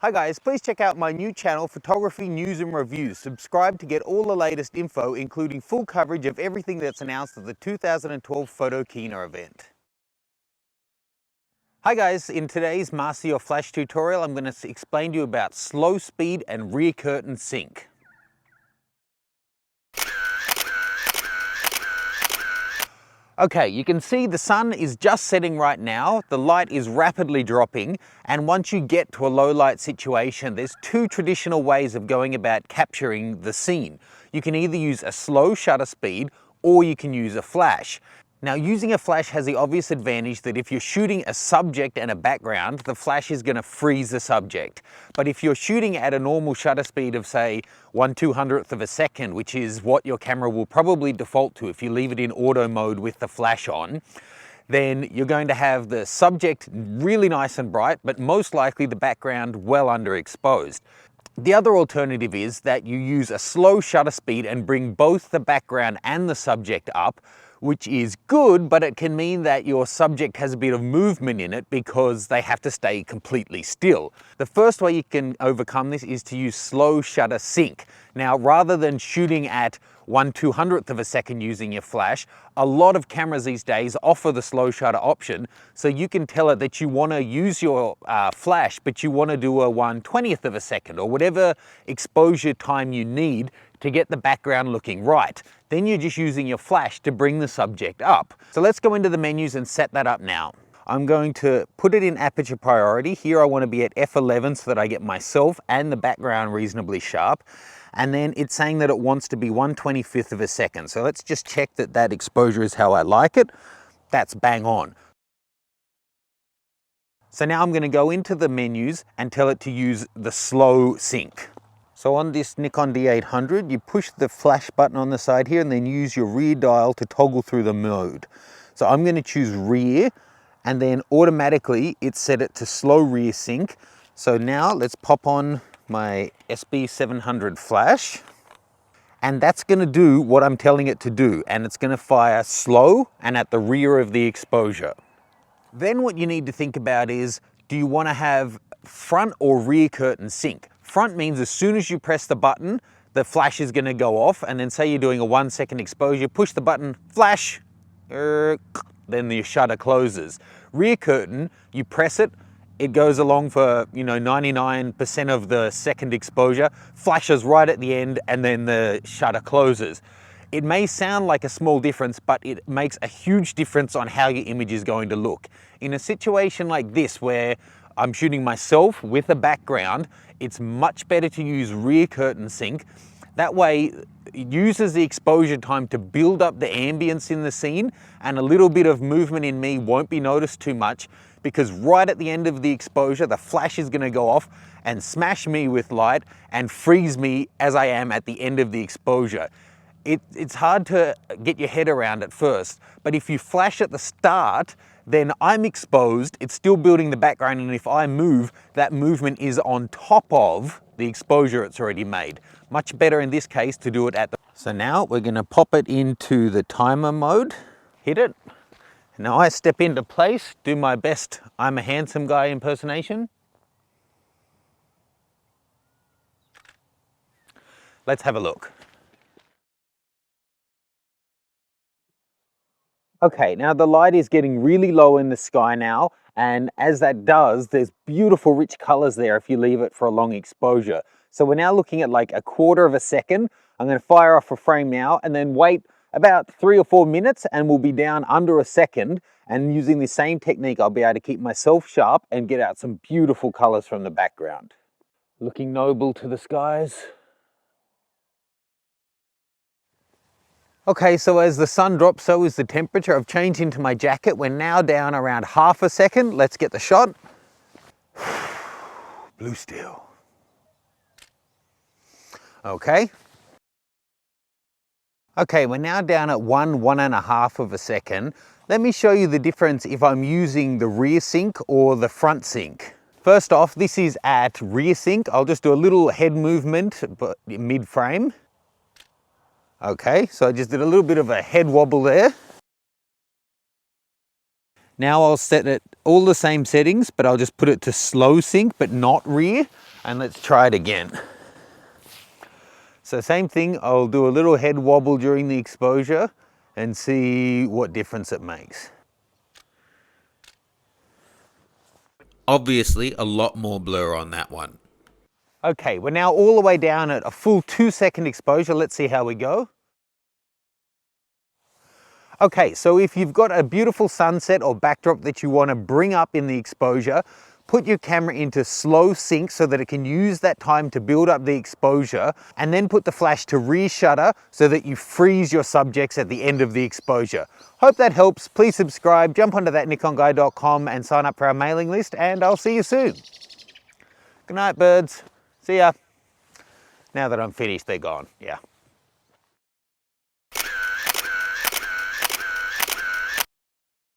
Hi guys, please check out my new channel, Photography News and Reviews. Subscribe to get all the latest info, including full coverage of everything that's announced at the 2012 Photokina event. Hi guys, in today's Master Your Flash tutorial, I'm going to explain to you about slow speed and rear curtain sync. Okay, you can see the sun is just setting right now, the light is rapidly dropping, and once you get to a low light situation, there's two traditional ways of going about capturing the scene. You can either use a slow shutter speed or you can use a flash. Now, using a flash has the obvious advantage that if you're shooting a subject and a background, the flash is going to freeze the subject. But if you're shooting at a normal shutter speed of, say, 1/200th of a second, which is what your camera will probably default to if you leave it in auto mode with the flash on, then you're going to have the subject really nice and bright, but most likely the background well underexposed. The other alternative is that you use a slow shutter speed and bring both the background and the subject up, which is good, but it can mean that your subject has a bit of movement in it because they have to stay completely still. The first way you can overcome this is to use slow shutter sync. Now, rather than shooting at 1/200th of a second using your flash, a lot of cameras these days offer the slow shutter option, so you can tell it that you want to use your flash, but you want to do a 1/20th of a second or whatever exposure time you need to get the background looking right. Then you're just using your flash to bring the subject up. So let's go into the menus and set that up now. I'm going to put it in aperture priority. Here I want to be at f11 so that I get myself and the background reasonably sharp. And then it's saying that it wants to be 1/25th of a second. So let's just check that that exposure is how I like it. That's bang on. So now I'm going to go into the menus and tell it to use the slow sync. So on this Nikon D800, you push the flash button on the side here and then use your rear dial to toggle through the mode. So I'm going to choose rear, and then automatically it's set it to slow rear sync. So now let's pop on my SB700 flash, and that's going to do what I'm telling it to do, and it's going to fire slow and at the rear of the exposure. Then what you need to think about is, do you want to have front or rear curtain sync? Front means as soon as you press the button, the flash is going to go off, and then say you're doing a 1-second exposure, push the button, flash, then the shutter closes. Rear curtain, you press it, it goes along for 99% of the second exposure, flashes right at the end, and then the shutter closes. It may sound like a small difference, but it makes a huge difference on how your image is going to look. In a situation like this where I'm shooting myself with a background, it's much better to use rear curtain sync. That way it uses the exposure time to build up the ambience in the scene, and a little bit of movement in me won't be noticed too much, because right at the end of the exposure, the flash is going to go off and smash me with light and freeze me as I am at the end of the exposure. It's hard to get your head around at first, but if you flash at the start, then I'm exposed, it's still building the background, and if I move, that movement is on top of the exposure it's already made. Much better in this case to do it at the... So now we're going to pop it into the timer mode, hit it. Now I step into place, do my best I'm a handsome guy impersonation. Let's have a look. Okay, now the light is getting really low in the sky now, and as that does, there's beautiful rich colors there if you leave it for a long exposure. So we're now looking at like 1/4 of a second. I'm going to fire off a frame now and then wait about 3 or 4 minutes, and we'll be down under a second, and using the same technique I'll be able to keep myself sharp and get out some beautiful colors from the background. Looking noble to the skies. Okay, so as the sun drops, so is the temperature. I've changed into my jacket. We're now down around 1/2 a second. Let's get the shot. Blue steel. Okay. Okay, we're now down at 1.5 of a second. Let me show you the difference if I'm using the rear sync or the front sync. First off, this is at rear sync. I'll just do a little head movement mid-frame. Okay, so I just did a little bit of a head wobble there. Now I'll set it all the same settings, but I'll just put it to slow sync, but not rear. And let's try it again. So same thing, I'll do a little head wobble during the exposure and see what difference it makes. Obviously a lot more blur on that one. Okay, we're now all the way down at a full 2-second exposure. Let's see how we go. Okay, so if you've got a beautiful sunset or backdrop that you want to bring up in the exposure, put your camera into slow sync so that it can use that time to build up the exposure, and then put the flash to rear shutter so that you freeze your subjects at the end of the exposure. Hope that helps. Please subscribe, jump onto thatnikonguy.com and sign up for our mailing list, and I'll see you soon. Good night, birds. See ya. Now that I'm finished, they're gone. Yeah.